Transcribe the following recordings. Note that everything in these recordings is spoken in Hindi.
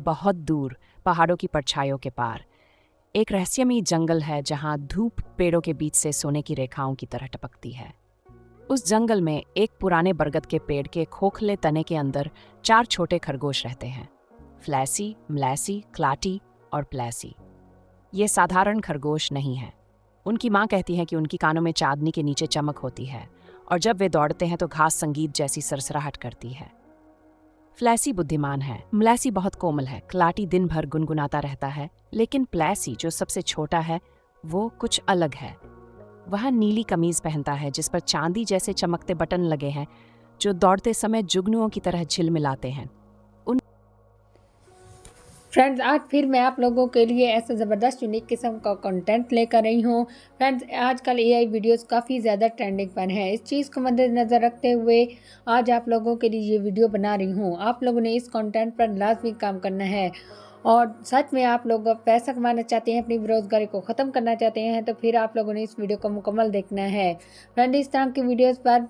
बहुत दूर पहाड़ों की परछाइयों के पार एक रहस्यमयी जंगल है जहां धूप पेड़ों के बीच से सोने की रेखाओं की तरह टपकती है। उस जंगल में एक पुराने बरगद के पेड़ के खोखले तने के अंदर 4 छोटे खरगोश रहते हैं, फ्लैसी, म्लैसी, क्लाटी और प्लैसी। ये साधारण खरगोश नहीं हैं। उनकी माँ कहती है कि उनकी कानों में चांदनी के नीचे चमक होती है और जब वे दौड़ते हैं तो घास संगीत जैसी सरसराहट करती है। फ्लैसी बुद्धिमान है, म्लैसी बहुत कोमल है, क्लाटी दिन भर गुनगुनाता रहता है, लेकिन प्लैसी जो सबसे छोटा है वो कुछ अलग है। वह नीली कमीज पहनता है जिस पर चांदी जैसे चमकते बटन लगे हैं जो दौड़ते समय जुगनुओं की तरह झिलमिलाते हैं। फ्रेंड्स, आज फिर मैं आप लोगों के लिए ऐसा ज़बरदस्त यूनिक किस्म का कंटेंट लेकर आई हूँ। फ्रेंड्स, आजकल एआई वीडियोस काफ़ी ज़्यादा ट्रेंडिंग पर हैं। इस चीज़ को मद्देनज़र रखते हुए आज आप लोगों के लिए ये वीडियो बना रही हूँ। आप लोगों ने इस कंटेंट पर लाजमी काम करना है और सच में आप लोग पैसा कमाना चाहते हैं, अपनी बेरोज़गारी को ख़त्म करना चाहते हैं, तो फिर आप लोगों ने इस वीडियो को मुकम्मल देखना है। फ्रेंड, इस तरह की वीडियोज़ पर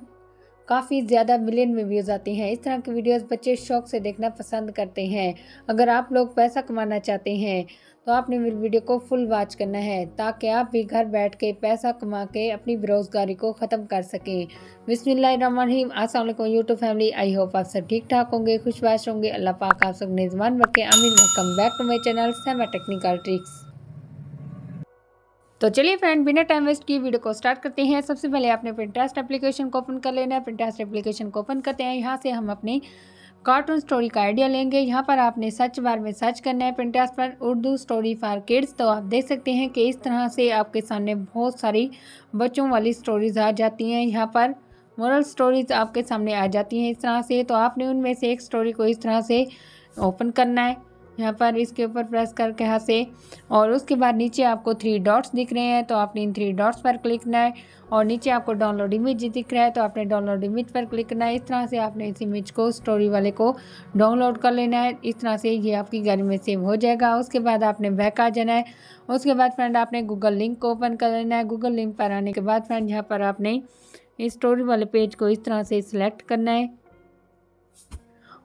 काफ़ी ज़्यादा मिलियन में व्यूज़ आती हैं। इस तरह की वीडियोस बच्चे शौक से देखना पसंद करते हैं। अगर आप लोग पैसा कमाना चाहते हैं तो आपने मेरी वीडियो को फुल वॉच करना है ताकि आप भी घर बैठ के पैसा कमा के अपनी बेरोज़गारी को ख़त्म कर सकें। बिस्मिल्लाहिर्रहमानिर्रहीम। अस्सलाम वालेकुम यूट्यूब फैमिली। आई होप आप सब ठीक ठाक होंगे, खुशबाश होंगे। अल्लाह पाक आप सब निज़मान रखे। आमीन। Welcome back to my channel Saima technical tricks. तो चलिए फ्रेंड, बिना टाइम वेस्ट किए वीडियो को स्टार्ट करते हैं। सबसे पहले आपने पिंटरेस्ट एप्लीकेशन को ओपन कर लेना है। पिंटरेस्ट एप्लीकेशन को ओपन करते हैं। यहाँ से हम अपनी कार्टून स्टोरी का आइडिया लेंगे। यहाँ पर आपने सर्च बार में सर्च करना है पिंटरेस्ट पर उर्दू स्टोरी फॉर किड्स। तो आप देख सकते हैं कि इस तरह से आपके सामने बहुत सारी बच्चों वाली स्टोरीज आ जाती हैं। यहाँ पर मोरल स्टोरीज आपके सामने आ जाती हैं इस तरह से। तो आपने उनमें से एक स्टोरी को इस तरह से ओपन करना है। यहाँ पर इसके ऊपर प्रेस करके यहाँ से, और उसके बाद नीचे आपको 3 डॉट्स दिख रहे हैं तो आपने इन 3 डॉट्स पर क्लिक करना है। और नीचे आपको डाउनलोड इमेज दिख रहा है तो आपने डाउनलोड इमेज पर क्लिक करना है। इस तरह से आपने इस इमेज को स्टोरी वाले को डाउनलोड कर लेना है। इस तरह से ये आपकी गैलरी में सेव हो जाएगा। उसके बाद आपने बैक आ जाना है। उसके बाद फ्रेंड आपने गूगल लिंक को ओपन कर लेना है। गूगल लिंक पर आने के बाद फ्रेंड यहाँ पर आपने इस स्टोरी वाले पेज को इस तरह से सिलेक्ट करना है।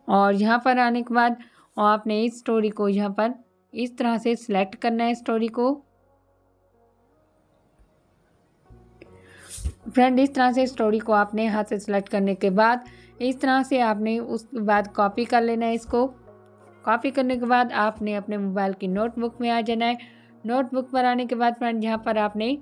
और यहाँ पर आने के बाद और आपने इस स्टोरी को यहाँ पर इस तरह से सिलेक्ट करना है स्टोरी को। फ्रेंड, इस तरह से स्टोरी को आपने हाथ से सिलेक्ट करने के बाद इस तरह से आपने उसके बाद कॉपी कर लेना है। इसको कॉपी करने के बाद आपने अपने मोबाइल की नोटबुक में आ जाना है। नोटबुक पर आने के बाद फ्रेंड यहाँ पर आपने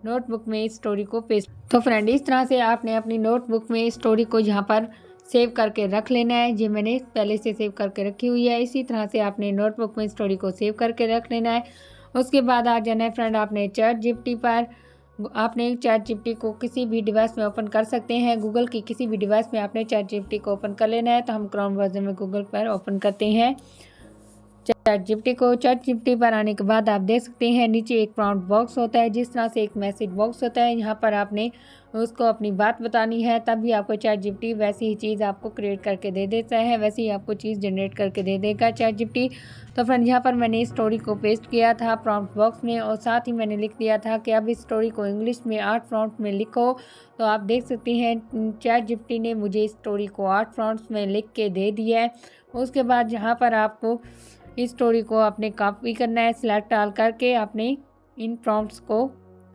नोटबुक में इस स्टोरी को पेस्ट। तो फ्रेंड, इस तरह से आपने अपनी नोटबुक में स्टोरी को यहाँ पर सेव करके रख लेना है। ये मैंने पहले से सेव करके रखी हुई है। इसी तरह से आपने नोटबुक में स्टोरी को सेव करके रख लेना है। उसके बाद आ जाना है फ्रेंड आपने चैट जीपीटी पर। आपने चैट जीपीटी को किसी भी डिवाइस में ओपन कर सकते हैं। गूगल की किसी भी डिवाइस में आपने चैट जीपीटी को ओपन कर लेना है। तो हम क्रोम वर्जन में गूगल पर ओपन करते हैं चैट जीपीटी को। चैट जीपीटी पर आने के बाद आप देख सकते हैं नीचे एक प्रॉम्प्ट बॉक्स होता है, जिस तरह से एक मैसेज बॉक्स होता है। यहाँ पर आपने उसको अपनी बात बतानी है, तभी आपको चैट जीपीटी वैसी ही चीज़ आपको क्रिएट करके दे देता है, वैसे ही आपको चीज़ जनरेट करके दे देगा चैट जीपीटी। तो फ्रेंड, यहाँ पर मैंने इस स्टोरी को पेस्ट किया था प्रॉम्प्ट बॉक्स में और साथ ही मैंने लिख दिया था कि अब इस स्टोरी को इंग्लिश में 8 प्रॉम्प्ट में लिखो। तो आप देख सकते हैं चैट जीपीटी ने मुझे इस स्टोरी को 8 प्रॉम्प्ट्स में लिख के दे दिया है। उसके बाद यहाँ पर आपको इस स्टोरी को आपने कॉपी करना है। सिलेक्ट ऑल करके आपने इन प्रॉम्प्ट्स को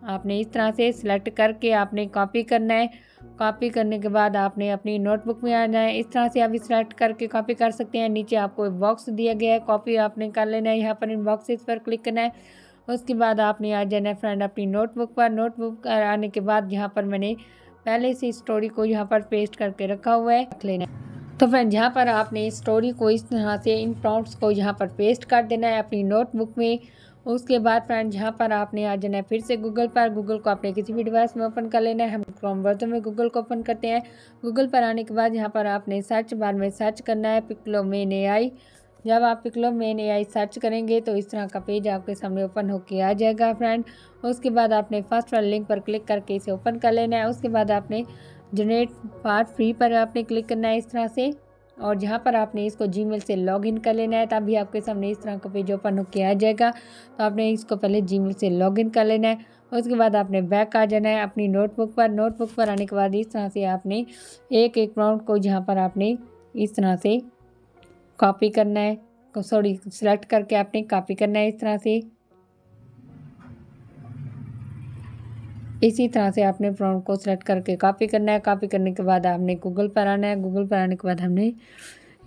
आपने इस तरह से सिलेक्ट करके आपने कॉपी करना है। कॉपी करने के बाद आपने अपनी नोटबुक में आना है। इस तरह से आप सिलेक्ट करके कॉपी कर सकते हैं। नीचे आपको एक बॉक्स दिया गया है, कॉपी आपने कर लेना है। यहाँ पर इन बॉक्सेस पर क्लिक करना है। उसके बाद आपने आ जाना है फ्रेंड अपनी नोटबुक पर। नोटबुक पर आने के बाद यहाँ पर मैंने पहले से स्टोरी को यहाँ पर पेस्ट करके रखा हुआ है, रख लेना है। तो फ्रेंड, यहाँ पर आपने इस स्टोरी को इस तरह से इन प्रॉम्प्ट्स को यहाँ पर पेस्ट कर देना है अपनी नोटबुक में। उसके बाद फ्रेंड यहाँ पर आपने आ जाना है फिर से गूगल पर। गूगल को आपने किसी भी डिवाइस में ओपन कर लेना है। हम क्रोम ब्राउज़र में गूगल को ओपन करते हैं। गूगल पर आने के बाद यहाँ पर आपने सर्च बार में सर्च करना है पिक्लोमेन एआई। जब आप पिक्लोमेन एआई सर्च करेंगे तो इस तरह का पेज आपके सामने ओपन होकर आ जाएगा फ्रेंड। उसके बाद आपने फर्स्ट वाले लिंक पर क्लिक करके इसे ओपन कर लेना है। उसके बाद आपने जनरेट फॉर फ्री पर आपने क्लिक करना है इस तरह से, और जहाँ पर आपने इसको जीमेल से लॉगिन कर लेना है, तभी आपके सामने इस तरह का पेज ओपन होकर आ जाएगा। तो आपने इसको पहले जीमेल से लॉगिन कर लेना है। उसके बाद आपने बैक आ जाना है अपनी नोटबुक पर। नोटबुक पर आने के बाद इस तरह से आपने एक एक प्रॉम्प्ट को जहाँ पर आपने इस तरह से कॉपी करना है। सेलेक्ट करके आपने कॉपी करना है इस तरह से। इसी तरह से आपने प्रॉम्प्ट को सेलेक्ट करके कॉपी करना है। कॉपी करने के बाद आपने गूगल पर आना है। गूगल पर आने के बाद हमने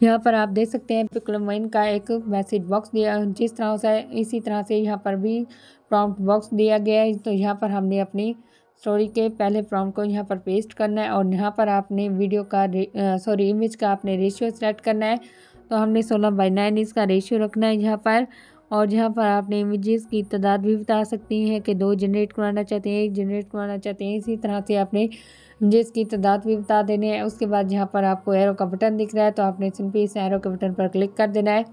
यहाँ पर आप देख सकते हैं पिक्लमैन का एक मैसेज बॉक्स दिया, जिस तरह से इसी तरह से यहाँ पर भी प्रॉम्प्ट बॉक्स दिया गया है। तो यहाँ पर हमने अपनी स्टोरी के पहले प्रॉम्प्ट को यहाँ पर पेस्ट करना है और यहाँ पर आपने वीडियो का इमेज का आपने रेशियो सेलेक्ट करना है। तो हमने 16:9 इसका रेशियो रखना है यहाँ पर। और यहाँ पर आपने इमेजेस की तादाद भी बता सकती हैं कि 2 जनरेट करवाना चाहते हैं, 1 जनरेट करवाना चाहते हैं। इसी तरह से आपने इमेजेस की तादाद भी बता देने हैं। उसके बाद यहाँ पर आपको एरो का बटन दिख रहा है, तो आपने सिंपली इस एरो के बटन पर क्लिक कर देना है।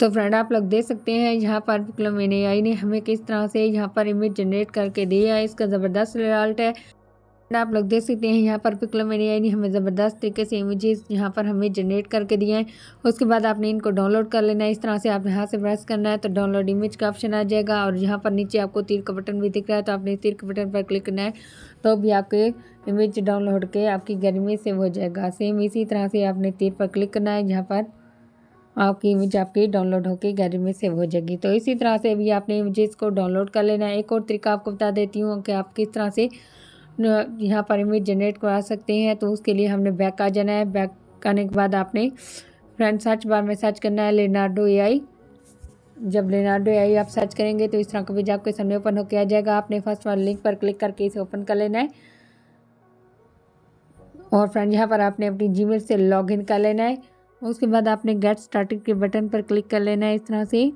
तो फ्रेंड आप लोग देख सकते हैं यहाँ पर पिक्लमैन AI ने हमें किस तरह से यहाँ पर इमेज जनरेट करके दिया है। इसका ज़बरदस्त रिजल्ट है। आप लोग देख सकते हैं यहाँ पर पिक्लमैन AI ने हमें ज़बरदस्त तरीके से इमेजेस यहाँ पर हमें जनरेट करके दिए हैं। उसके बाद आपने इनको डाउनलोड कर लेना है। इस तरह से आप यहाँ से प्रेस करना है तो डाउनलोड इमेज का ऑप्शन आ जाएगा और यहाँ पर नीचे आपको तीर का बटन भी दिख रहा है, तो आपने तीर के बटन पर क्लिक करना है तो भी आपके इमेज डाउनलोड के आपकी गैलरी में सेव हो जाएगा। सेम इसी तरह से आपने तीर पर क्लिक करना है, जहाँ पर आपकी इमेज आपकी डाउनलोड होकर गैलरी में सेव हो जाएगी। तो इसी तरह से भी आपने इमेजेस को डाउनलोड कर लेना है। एक और तरीका आपको बता देती हूँ कि आप किस तरह से यहाँ पर इमेज जनरेट करा सकते हैं। तो उसके लिए हमने बैक आ जाना है। बैक आने के बाद आपने फ्रेंड सर्च बार में सर्च करना है लेनार्डो AI। जब लेनार्डो AI आप सर्च करेंगे तो इस तरह का पेज आपके सामने ओपन होकर आ जाएगा। आपने फर्स्ट वाले लिंक पर क्लिक करके इसे ओपन कर लेना है और फ्रेंड यहाँ पर आपने अपनी जीमेल से लॉगिन कर लेना है। उसके बाद आपने गेट स्टार्टेड के बटन पर क्लिक कर लेना है। इस तरह से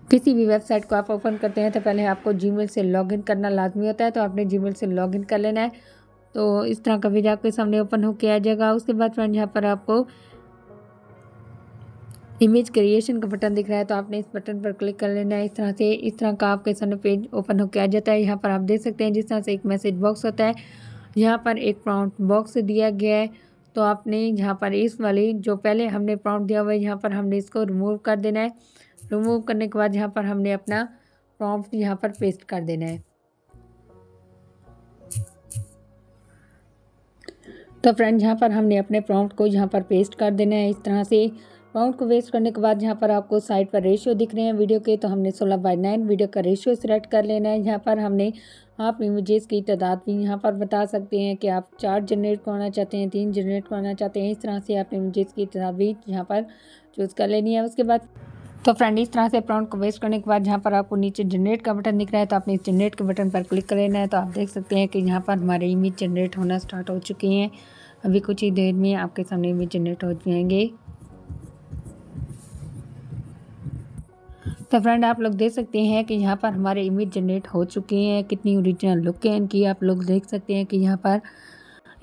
किसी भी वेबसाइट को आप ओपन करते हैं तो पहले आपको जीमेल से लॉगिन करना लाजमी होता है, तो आपने जीमेल से लॉगिन कर लेना है। तो इस तरह का पेज आपके सामने ओपन होकर आ जाएगा। उसके बाद फ्रेंड यहाँ पर आपको इमेज क्रिएशन का बटन दिख रहा है, तो आपने इस बटन पर क्लिक कर लेना है। इस तरह का आपके सामने पेज ओपन होकर आ जाता है। यहाँ पर आप देख सकते हैं जिस तरह से एक मैसेज बॉक्स होता है, यहाँ पर एक प्रॉम्प्ट बॉक्स दिया गया है। तो आपने यहाँ पर इस वाली जो पहले हमने प्रॉम्प्ट दिया हुआ है, यहाँ पर हमने इसको रिमूव कर देना है। रिमूव करने के बाद यहाँ पर हमने अपना प्रॉम्प्ट यहाँ पर पेस्ट कर देना है। तो फ्रेंड यहाँ पर हमने अपने प्रॉम्प्ट को यहाँ पर पेस्ट कर देना है। इस तरह से प्रॉम्प्ट को पेस्ट करने के बाद यहाँ पर आपको साइड पर रेशियो दिख रहे हैं वीडियो के, तो हमने 16:9 वीडियो का रेशियो सेलेक्ट कर लेना है। यहाँ पर हमने आप इमेजेस की तादाद भी यहाँ पर बता सकते हैं कि आप 4 जनरेट करना चाहते हैं, 3 जनरेट करना चाहते हैं। इस तरह से आप इमेजेस की तादाद भी यहाँ पर चूज़ कर लेनी है। उसके बाद तो फ्रेंड इस तरह से प्रॉम्प्ट को पेस्ट करने के बाद यहाँ पर आपको नीचे जनरेट का बटन दिख रहा है, तो आपने इस जनरेट के बटन पर क्लिक कर लेना है। तो आप देख सकते हैं कि यहाँ पर हमारे इमेज जनरेट होना स्टार्ट हो चुके हैं। अभी कुछ ही देर में आपके सामने इमेज जनरेट हो जाएंगे। तो फ्रेंड आप लोग देख सकते हैं कि यहाँ पर हमारे इमेज जनरेट हो चुके हैं। कितनी ओरिजिनल लुक है इनकी, आप लोग देख सकते हैं कि यहाँ पर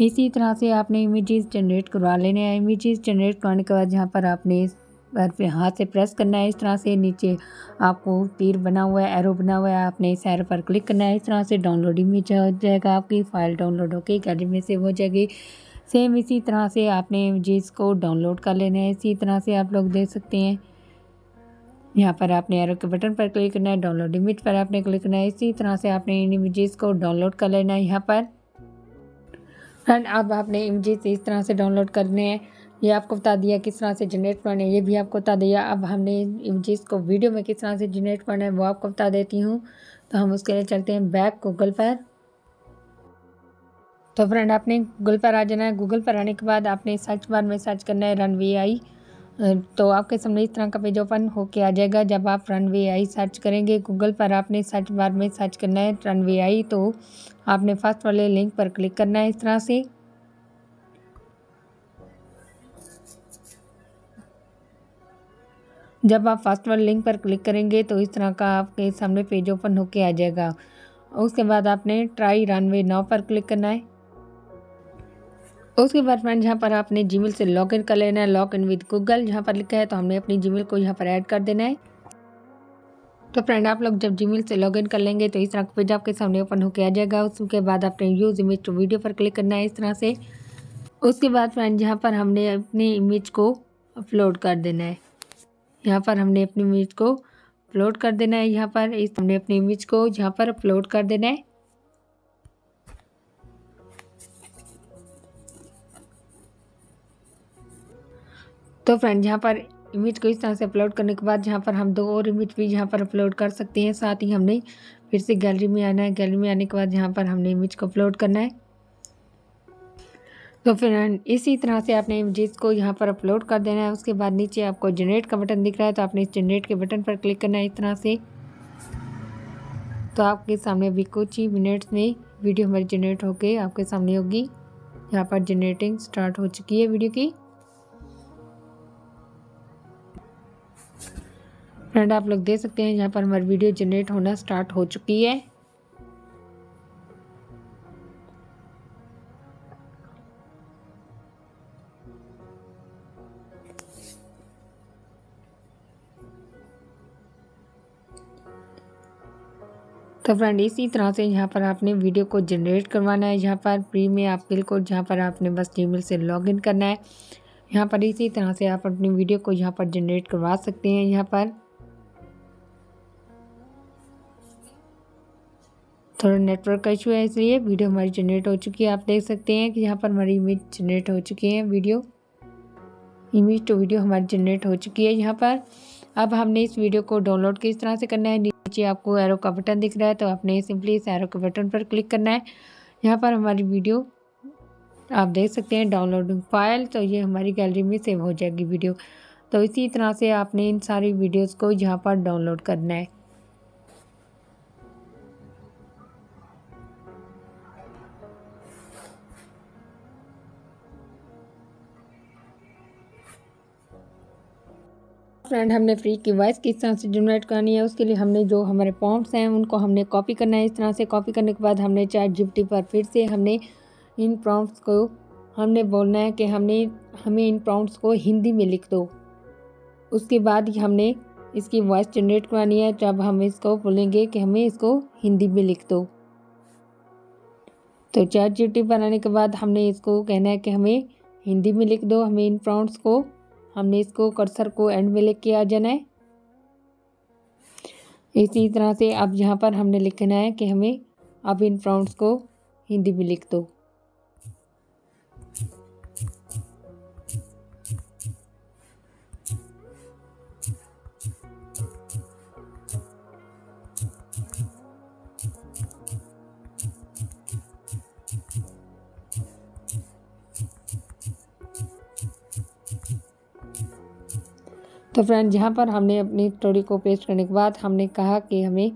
इसी तरह से आपने इमेजेस जनरेट करवा लेने हैं। इमेजेस जनरेट करवाने के बाद यहाँ पर आपने इस पर पे हाथ से प्रेस करना है। इस तरह से नीचे आपको तीर बना हुआ है, एरो बना हुआ है, आपने इस एरो पर क्लिक करना है। इस तरह से डाउनलोड इमेज हो जाएगा, आपकी फ़ाइल डाउनलोड होकर गैलरी में सेव हो जाएगी। सेम इसी तरह से आपने इमेजेस को डाउनलोड कर लेना है। इसी तरह से आप लोग देख सकते हैं यहाँ पर आपने एरो के बटन पर क्लिक करना है, डाउनलोड इमेज पर आपने क्लिक करना है। इसी तरह से आपने इन इमेजेस को डाउनलोड कर लेना है। यहाँ पर फ्रेंड अब आपने इमेजेस इस तरह से डाउनलोड करने हैं। ये आपको बता दिया किस तरह से जनरेट करना है, ये भी आपको बता दिया। अब हमने इमेजेस को वीडियो में किस तरह से जनरेट करना है वो आपको बता देती हूँ। तो हम उसके लिए चलते हैं बैक गूगल पर। तो फ्रेंड आपने गूगल पर आ जाना है। गूगल पर आने के बाद आपने सर्च बार में सर्च करना है रनवे AI। तो आपके सामने इस तरह का पेज ओपन होके आ जाएगा। जब आप रनवे AI सर्च करेंगे गूगल पर, आपने सर्च बार में सर्च करना है रनवे AI। तो आपने फर्स्ट वाले लिंक पर क्लिक करना है। इस तरह से जब आप फर्स्ट वाले लिंक पर क्लिक करेंगे तो इस तरह का आपके सामने पेज ओपन होके आ जाएगा। उसके बाद आपने ट्राई रनवे नाउ पर क्लिक करना है। उसके बाद फ्रेंड यहाँ पर आपने जीमेल से लॉगिन कर लेना है। लॉग इन विद गूगल यहाँ पर लिखा है, तो हमने अपनी जीमेल को यहाँ पर ऐड कर देना है। तो फ्रेंड आप लोग जब जीमेल से लॉगिन कर लेंगे तो इस तरह का पेज आपके सामने ओपन होकर आ जाएगा। उसके बाद आपने यूज़ इमेज टू वीडियो पर क्लिक करना है। इस तरह से उसके बाद फ्रेंड यहाँ पर हमने अपनी इमेज को अपलोड कर देना है। यहाँ पर हमने अपनी इमेज को अपलोड कर देना है। यहाँ पर हमने अपनी इमेज को यहाँ पर अपलोड कर देना है। तो फ्रेंड यहाँ पर इमेज को इस तरह से अपलोड करने के बाद यहाँ पर हम 2 और इमेज भी यहाँ पर अपलोड कर सकते हैं। साथ ही हमने फिर से गैलरी में आना है। गैलरी में आने के बाद यहाँ पर हमने इमेज को अपलोड करना है। तो फ्रेंड इसी तरह से आपने इमेजेस को यहाँ पर अपलोड कर देना है। उसके बाद नीचे आपको जनरेट का बटन दिख रहा है, तो आपने इस जनरेट के बटन पर क्लिक करना है इस तरह से। तो आपके सामने अभी कुछ ही मिनट्स में वीडियो हमारी जनरेट होके आपके सामने होगी। यहाँ पर जनरेटिंग स्टार्ट हो चुकी है वीडियो की। फ्रेंड आप लोग देख सकते हैं यहाँ पर हमारी वीडियो जनरेट होना स्टार्ट हो चुकी है। तो फ्रेंड इसी तरह से यहाँ पर आपने वीडियो को जनरेट करवाना है। यहाँ पर फ्री में आप बिल्कुल जहाँ पर आपने बस जीमेल से लॉगिन करना है। यहाँ पर इसी तरह से आप अपनी वीडियो को यहाँ पर जनरेट करवा सकते हैं। यहाँ पर थोड़ा नेटवर्क का इशू है, इसलिए वीडियो हमारी जनरेट हो चुकी है। आप देख सकते हैं कि यहाँ पर हमारी इमेज जनरेट हो चुकी है। इमेज टू वीडियो हमारी जनरेट हो चुकी है। यहाँ पर अब हमने इस वीडियो को डाउनलोड किस तरह से करना है, नीचे आपको एरो का बटन दिख रहा है, तो आपने सिंपली इस एरो के बटन पर क्लिक करना है। यहाँ पर हमारी वीडियो आप देख सकते हैं डाउनलोडिंग फाइल, तो ये हमारी गैलरी में सेव हो जाएगी वीडियो। तो इसी तरह से आपने इन सारी वीडियोज़ को यहाँ पर डाउनलोड करना है। फ्रेंड हमने फ्री की वॉइस किस तरह से जनरेट करनी है, उसके लिए हमने जो हमारे प्रॉम्प्ट्स हैं उनको हमने कॉपी करना है। इस तरह से कॉपी करने के बाद हमने ChatGPT पर फिर से हमने इन प्रॉम्प्ट्स को हमने बोलना है कि हमें इन प्रॉम्प्ट्स को हिंदी में लिख दो। उसके बाद हमने इसकी वॉइस जनरेट करवानी है। जब हम इसको बोलेंगे कि हमें इसको हिंदी में लिख दो, तो ChatGPT पर आने के बाद हमने इसको कहना है कि हमें हिंदी में लिख दो। हमें इन प्रॉम्प्ट्स को हमने इसको कर्सर को एंड में लेके आ जाना है। इसी तरह से अब यहाँ पर हमने लिखना है कि हमें अब इन प्रॉम्प्ट्स को हिंदी में लिख दो। तो फ्रेंड यहाँ पर हमने अपनी स्टोरी को पेस्ट करने के बाद हमने कहा कि हमें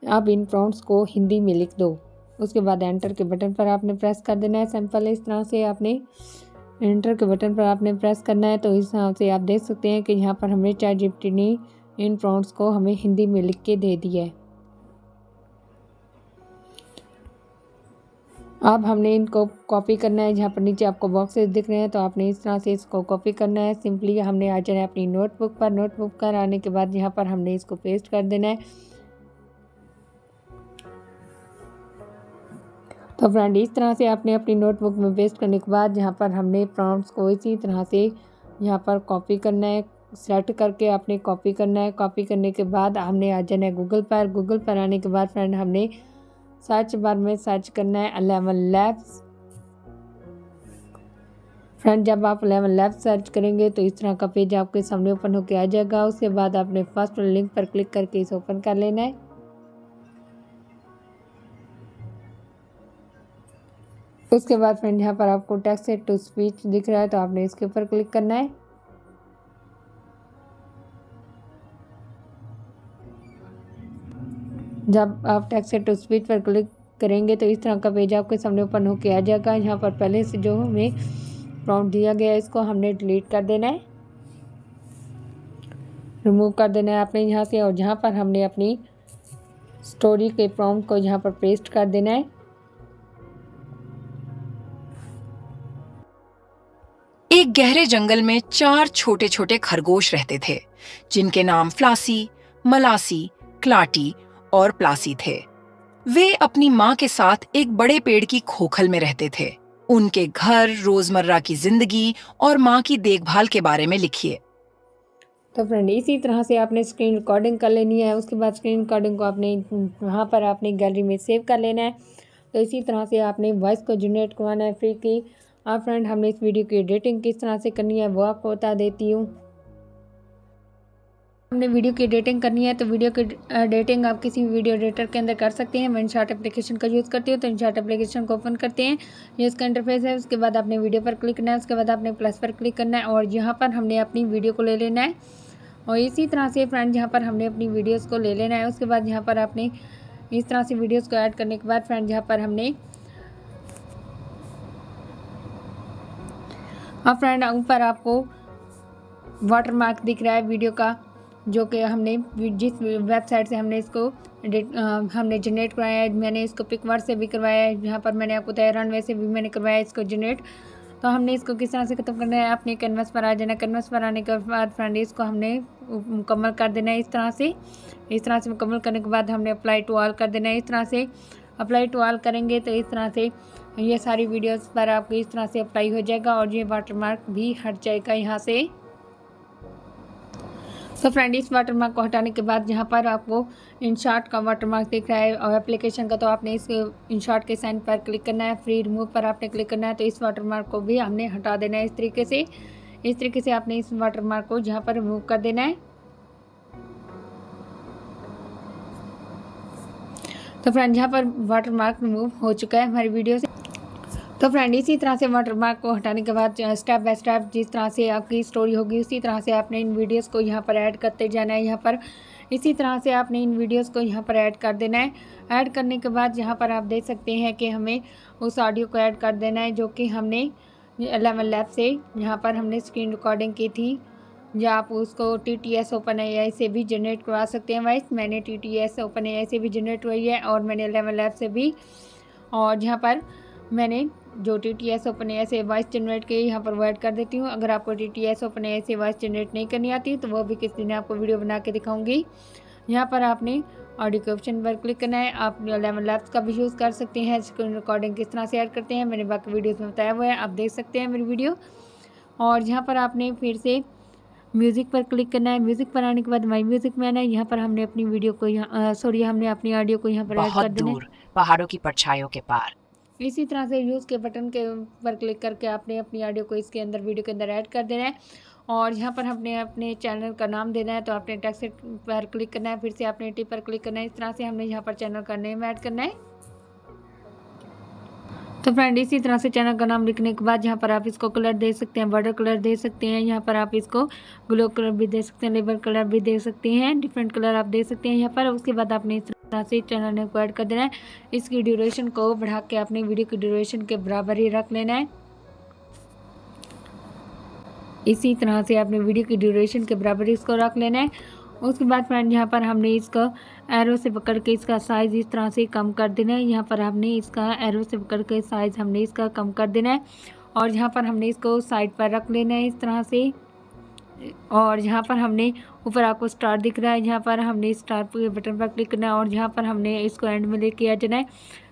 अब इन प्रॉम्प्ट्स को हिंदी में लिख दो। उसके बाद एंटर के बटन पर आपने प्रेस कर देना है। सिंपल इस तरह से आपने एंटर के बटन पर आपने प्रेस करना है। तो इस हिसाब से आप देख सकते हैं कि यहाँ पर हमें ChatGPT ने इन प्रॉम्प्ट्स को हमें हिंदी में लिख के दे दिया है। अब हमने इनको कॉपी करना है। जहाँ पर नीचे आपको बॉक्सेस दिख रहे हैं, तो आपने इस तरह से इसको कॉपी करना है। सिंपली हमने आ जाना है अपनी नोटबुक पर। नोटबुक पर आने के बाद यहाँ पर हमने इसको पेस्ट कर देना है। तो फ्रेंड इस तरह से आपने अपनी नोटबुक में पेस्ट करने के बाद यहाँ पर हमने प्रॉम्प्ट्स को इसी तरह से यहाँ पर कॉपी करना है। सेलेक्ट करके आपने कॉपी करना है। कॉपी करने के बाद हमने आ जाना है गूगल पर। गूगल पर आने के बाद फ्रेंड हमने सर्च बार में सर्च करना है 11 लैब्स। फ्रेंड जब आप 11 लैब्स सर्च करेंगे तो इस तरह का पेज आपके सामने ओपन होकर आ जाएगा। उसके बाद आपने फर्स्ट लिंक पर क्लिक करके इसे ओपन कर लेना है। उसके बाद फ्रेंड यहाँ पर आपको टेक्स्ट टू स्पीच दिख रहा है, तो आपने इसके ऊपर क्लिक करना है। जब आप टेक्स्ट टू स्पीच पर क्लिक करेंगे तो इस तरह का पेज आपके सामने ओपन होकर आ जाएगा। यहाँ पर पहले से जो हमें प्रॉम्प्ट दिया गया है इसको हमने डिलीट कर देना है, रिमूव कर देना है आपने यहाँ से। और जहाँ पर हमने अपनी स्टोरी के प्रॉम्प्ट को यहाँ पर पेस्ट कर देना है। एक गहरे जंगल में 4 छोटे छोटे खरगोश रहते थे, जिनके नाम फ्लासी, मलासी, क्लाटी और प्लासी थे। वे अपनी माँ के साथ एक बड़े पेड़ की खोखल में रहते थे। उनके घर, रोजमर्रा की जिंदगी और माँ की देखभाल के बारे में लिखिए। तो फ्रेंड इसी तरह से आपने स्क्रीन रिकॉर्डिंग कर लेनी है। उसके बाद स्क्रीन रिकॉर्डिंग को आपने वहाँ पर अपनी गैलरी में सेव कर लेना है। तो इसी तरह से आपने वॉइस को जनरेट करवाना है फ्री की। अब फ्रेंड हमने इस वीडियो की एडिटिंग किस तरह से करनी है वो आपको बता देती हूँ। हमने वीडियो की एडिटिंग करनी है तो वीडियो की एडिटिंग आप किसी भी वीडियो एडिटर के अंदर कर सकते हैं। मैं इनशॉट एप्लीकेशन का यूज़ करती हूँ। तो इनशॉट एप्लीकेशन को ओपन करते हैं, ये इसका इंटरफेस है। उसके बाद आपने वीडियो पर क्लिक करना है, उसके बाद आपने प्लस पर क्लिक करना है और यहाँ पर हमने अपनी वीडियो को ले लेना है। और इसी तरह से फ्रेंड यहाँ पर हमने अपनी वीडियोस को ले लेना है। उसके बाद यहाँ पर आपने इस तरह से वीडियोस को ऐड करने के बाद फ्रेंड यहाँ पर हमने फ्रेंड ऊपर आपको वाटरमार्क दिख रहा है वीडियो का, जो कि हमने जिस वेबसाइट से हमने इसको हमने जनरेट करवाया है। मैंने इसको पिकवर्ड से भी करवाया है, यहाँ पर मैंने आपको बताया रनवे से भी मैंने करवाया है इसको जनरेट। तो हमने इसको किस तरह से खत्म करना है, अपने कैनवस पर आ जाना। कैनवस पर आने के बाद फ्रेंड इसको हमने मुकम्मल कर देना है। इस तरह से मुकम्मल करने के बाद हमने अप्लाई टू ऑल कर देना है। इस तरह से अप्लाई टू ऑल करेंगे तो इस तरह से ये सारी वीडियोस पर आपको इस तरह से अप्लाई हो जाएगा और ये वाटरमार्क भी हट जाएगा यहाँ से। तो फ्रेंड इस वाटरमार्क को हटाने के बाद यहाँ पर आपको इनशॉट का वाटरमार्क दिख रहा है और एप्लीकेशन का, तो आपने इस इनशॉट के साइन पर क्लिक करना है, फ्री रिमूव पर आपने क्लिक करना है। तो इस वाटरमार्क को भी हमने हटा देना है। इस तरीके से आपने इस वाटरमार्क को यहाँ पर रिमूव कर देना है। तो फ्रेंड यहाँ पर वाटरमार्क रिमूव हो चुका है हमारी वीडियो से। तो फ्रेंड इसी तरह से वाटरमार्क को हटाने के बाद स्टेप बाय स्टेप जिस तरह से आपकी स्टोरी होगी उसी तरह से आपने इन वीडियोस को यहाँ पर ऐड करते जाना है। यहाँ पर इसी तरह से आपने इन वीडियोस को यहाँ पर ऐड कर देना है। ऐड करने के बाद यहाँ पर आप देख सकते हैं कि हमें उस ऑडियो को ऐड कर देना है जो कि हमने 11 लैब से यहाँ पर हमने स्क्रीन रिकॉर्डिंग की थी। या आप उसको TTS OpenAI से भी जनरेट करवा सकते हैं वॉइस। मैंने TTS OpenAI से भी जनरेट हुई है और मैंने 11 लैब से भी। और यहाँ पर मैंने जो TTS OpenAI से वॉइस जनरेट की यहाँ पर वो ऐड कर देती हूँ। अगर आपको TTS OpenAI से वॉइस जनरेट नहीं करनी आती तो वो भी किसी दिन आपको वीडियो बना के दिखाऊंगी। यहाँ पर आपने ऑडियो के ऑप्शन पर क्लिक करना है। आप 11 लैब्स का भी यूज़ कर सकते हैं। स्क्रीन रिकॉर्डिंग किस तरह से ऐड करते हैं मैंने बाकी वीडियोज़ में बताया हुआ है, आप देख सकते हैं मेरी वीडियो। और यहाँ पर आपने फिर से म्यूज़िक पर क्लिक करना है। म्यूज़िक पर आने के बाद माई म्यूज़िक में आना है। यहाँ पर हमने अपनी वीडियो को हमने अपनी ऑडियो को यहाँ पर ऐड बहुत कर देना है। दूर पहाड़ों की परछाइयों के पार। इसी तरह से यूज़ के बटन के पर क्लिक करके आपने अपनी ऑडियो को इसके अंदर वीडियो के अंदर ऐड कर देना है। और यहाँ पर हमने अपने चैनल का नाम देना है। तो आपने टेक्स्ट पर क्लिक करना है, फिर से आपने टी पर क्लिक करना है। इस तरह से हमने यहाँ पर चैनल का नेम ऐड करना है। तो फ्रेंड इसी तरह से चैनल का नाम लिखने के बाद यहाँ पर आप इसको कलर दे सकते हैं, बॉर्डर कलर दे सकते हैं। यहाँ पर आप इसको ग्लो कलर भी दे सकते हैं, लेबल कलर भी दे सकते हैं, डिफरेंट कलर आप दे सकते हैं यहाँ पर। उसके बाद आपने इस तरह से चैनल नेम को ऐड कर देना है। इसकी ड्यूरेशन को बढ़ा के अपने वीडियो की ड्यूरेशन के बराबर ही रख लेना है। इसी तरह से आपने वीडियो की ड्यूरेशन के बराबर इसको रख लेना है। उसके बाद फ्रेंड यहाँ पर हमने इसको एरो से पकड़ के इसका साइज़ इस तरह से कम कर देना है। यहाँ पर हमने इसका एरो से पकड़ के साइज़ हमने इसका कम कर देना है और यहाँ पर हमने इसको साइड पर रख लेना है इस तरह से। और यहाँ पर हमने ऊपर आपको स्टार दिख रहा है, यहाँ पर हमने स्टार के बटन पर क्लिक करना है और यहाँ पर हमने इसको एंड में लेके आ जाना है।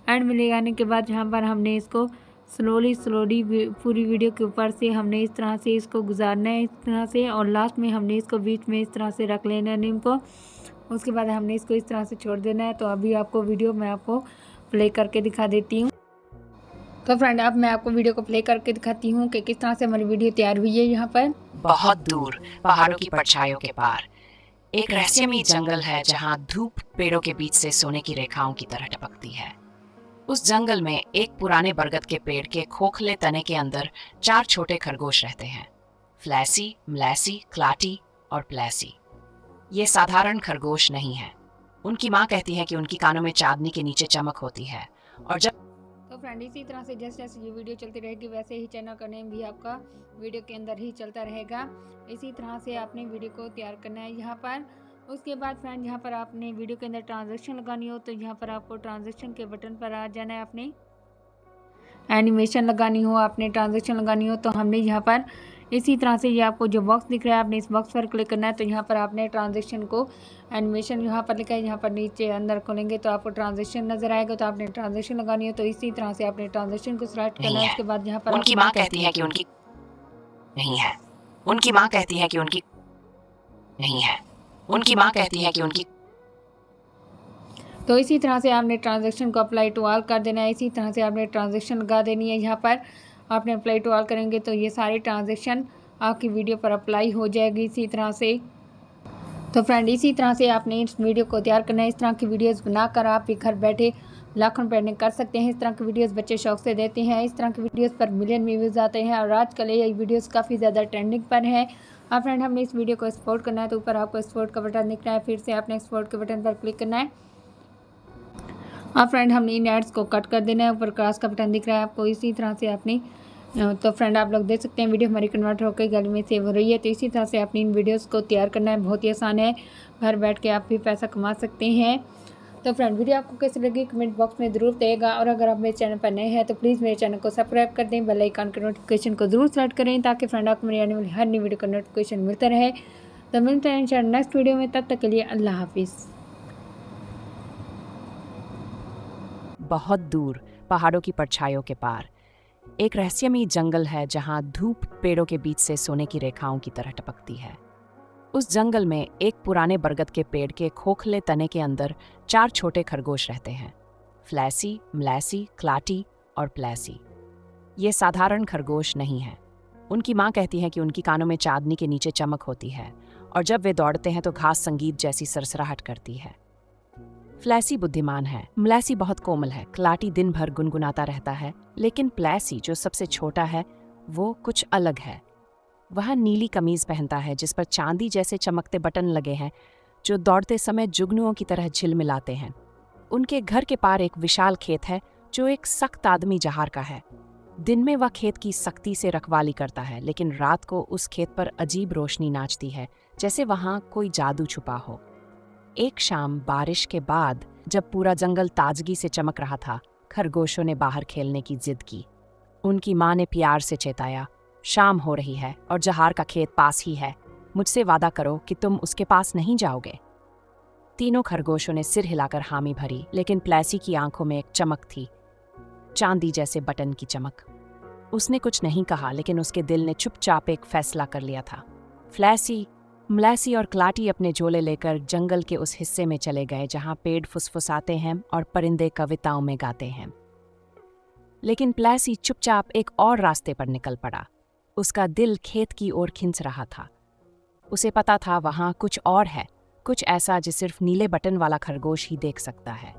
एंड में ले आने के बाद यहाँ पर हमने इसको स्लोली पूरी वीडियो के ऊपर से हमने इस तरह से इसको गुजारना है इस तरह से। और लास्ट में हमने इसको बीच में इस तरह से रख लेना है नेम को। उसके बाद हमने इसको इस तरह से छोड़ देना है। तो अभी आपको वीडियो मैं आपको प्ले करके दिखा देती हूँ। तो फ्रेंड अब मैं आपको वीडियो को प्ले करके दिखाती हूँ कि किस तरह से हमारी वीडियो तैयार हुई है। यहाँ पर बहुत दूर पहाड़ों की परछाइयों के पार एक रहस्यमयी जंगल है जहाँ धूप पेड़ों के बीच से सोने की रेखाओं की तरह टपकती है। उस जंगल में एक पुराने बरगद के पेड़ के खोखले तने के अंदर 4 छोटे खरगोश रहते हैं, फ्लैसी, मलैसी, क्लाटी और प्लैसी। ये साधारण खरगोश नहीं है। उनकी माँ कहती है कि उनकी कानों में चांदनी के नीचे चमक होती है। और जब तो फ्रेंड इसी तरह से जैसे जैसे ये वीडियो चलती रहेगी वैसे ही चैनल का नेम भी आपका वीडियो के अंदर ही चलता रहेगा। इसी तरह से आपने वीडियो को तैयार करना है यहाँ पर। उसके बाद फ्रेंड यहाँ पर आपने वीडियो के अंदर ट्रांजैक्शन लगानी हो तो यहाँ पर आपको ट्रांजैक्शन के बटन पर आ जाना है। आपने एनिमेशन लगानी हो, आपने ट्रांजैक्शन लगानी हो तो हमने यहाँ पर इसी तरह से ये आपको जो बॉक्स दिख रहा है आपने इस बॉक्स पर क्लिक करना है। तो यहाँ पर आपने ट्रांजेक्शन को एनिमेशन यहाँ पर लिखा है, यहाँ पर नीचे अंदर खोलेंगे तो आपको ट्रांजेक्शन नजर आएगा। तो आपने ट्रांजेक्शन लगानी है तो इसी तरह से आपने ट्रांजेक्शन को सिलेक्ट करना है। उसके बाद यहाँ पर उनकी माँ कहती है कि उनकी नहीं है। उनकी माँ कहती है कि उनकी नहीं है। उनकी माँ कहती है कि उनकी तो इसी तरह से आपने ट्रांजेक्शन को अप्लाई टू ऑल कर देना है। इसी तरह से आपने ट्रांजेक्शन लगा देनी है। यहाँ पर आपने अप्लाई टू ऑल करेंगे तो ये सारी ट्रांजेक्शन आपकी वीडियो पर अप्लाई हो जाएगी इसी तरह से। तो फ्रेंड इसी तरह से आपने इस वीडियो को तैयार करना है। इस तरह की वीडियोस बनाकर आप भी घर बैठे लाखों रुपये अर्निंग कर सकते हैं। इस तरह की वीडियोस बच्चे शौक से देते हैं। इस तरह की वीडियोस पर मिलियन में व्यूज़ आते हैं और आजकल ये वीडियोस काफ़ी ज़्यादा ट्रेंडिंग पर है। अब फ्रेंड हमने इस वीडियो को एक्सपोर्ट करना है तो ऊपर आपको एक्सपोर्ट का बटन दिख रहा है, फिर से आपने एक्सपोर्ट के बटन पर क्लिक करना है। अब फ्रेंड हमने इन एड्स को कट कर देना है, ऊपर क्रॉस का बटन दिख रहा है आपको। इसी तरह से आपने तो फ्रेंड आप लोग देख सकते हैं वीडियो हमारी कन्वर्ट होकर गैलरी में सेव हो रही है। तो इसी तरह से आपने इन वीडियोस को तैयार करना है, बहुत ही आसान है, घर बैठ के आप भी पैसा कमा सकते हैं। तो फ्रेंड वीडियो आपको कैसी लगी कमेंट बॉक्स में ज़रूर बताइएगा और अगर आप मेरे चैनल पर नए हैं तो प्लीज़ मेरे चैनल को सब्सक्राइब कर दें, बेल आइकन के नोटिफिकेशन को ज़रूर सेलेक्ट करें ताकि फ्रेंड आपको मेरी आने वाली हर नई वीडियो का नोटिफिकेशन मिलता रहे। तो मिलते हैं इंशाल्लाह नेक्स्ट वीडियो में, तब तक के लिए अल्लाह हाफिज़। बहुत दूर पहाड़ों की परछाइयों के पार एक रहस्यमयी जंगल है जहां धूप पेड़ों के बीच से सोने की रेखाओं की तरह टपकती है। उस जंगल में एक पुराने बरगद के पेड़ के खोखले तने के अंदर 4 छोटे खरगोश रहते हैं, फ्लैसी, मलैसी, क्लाटी और प्लैसी। ये साधारण खरगोश नहीं हैं। उनकी माँ कहती है कि उनकी कानों में चांदनी के नीचे चमक होती है और जब वे दौड़ते हैं तो घास संगीत जैसी सरसराहट करती है। फ्लैसी बुद्धिमान है, मलैसी बहुत कोमल है, क्लाटी दिन भर गुनगुनाता रहता है, लेकिन प्लैसी जो सबसे छोटा है वो कुछ अलग है। वह नीली कमीज पहनता है जिस पर चांदी जैसे चमकते बटन लगे हैं जो दौड़ते समय जुगनुओं की तरह झिलमिलाते हैं। उनके घर के पार एक विशाल खेत है जो एक सख्त आदमी जहार का है। दिन में वह खेत की सख्ती से रखवाली करता है, लेकिन रात को उस खेत पर अजीब रोशनी नाचती है जैसे वहां कोई जादू छुपा हो। एक शाम बारिश के बाद जब पूरा जंगल ताजगी से चमक रहा था, खरगोशों ने बाहर खेलने की जिद की। उनकी माँ ने प्यार से चेताया, शाम हो रही है और जहार का खेत पास ही है, मुझसे वादा करो कि तुम उसके पास नहीं जाओगे। तीनों खरगोशों ने सिर हिलाकर हामी भरी, लेकिन प्लैसी की आंखों में एक चमक थी, चांदी जैसे बटन की चमक। उसने कुछ नहीं कहा, लेकिन उसके दिल ने चुपचाप एक फैसला कर लिया था। फ्लैसी, मलैसी और क्लाटी अपने झोले लेकर जंगल के उस हिस्से में चले गए जहां पेड़ फुसफुसाते हैं और परिंदे कविताओं में गाते हैं। लेकिन प्लैसी चुपचाप एक और रास्ते पर निकल पड़ा। उसका दिल खेत की ओर खिंच रहा था। उसे पता था वहां कुछ और है, कुछ ऐसा जो सिर्फ नीले बटन वाला खरगोश ही देख सकता है।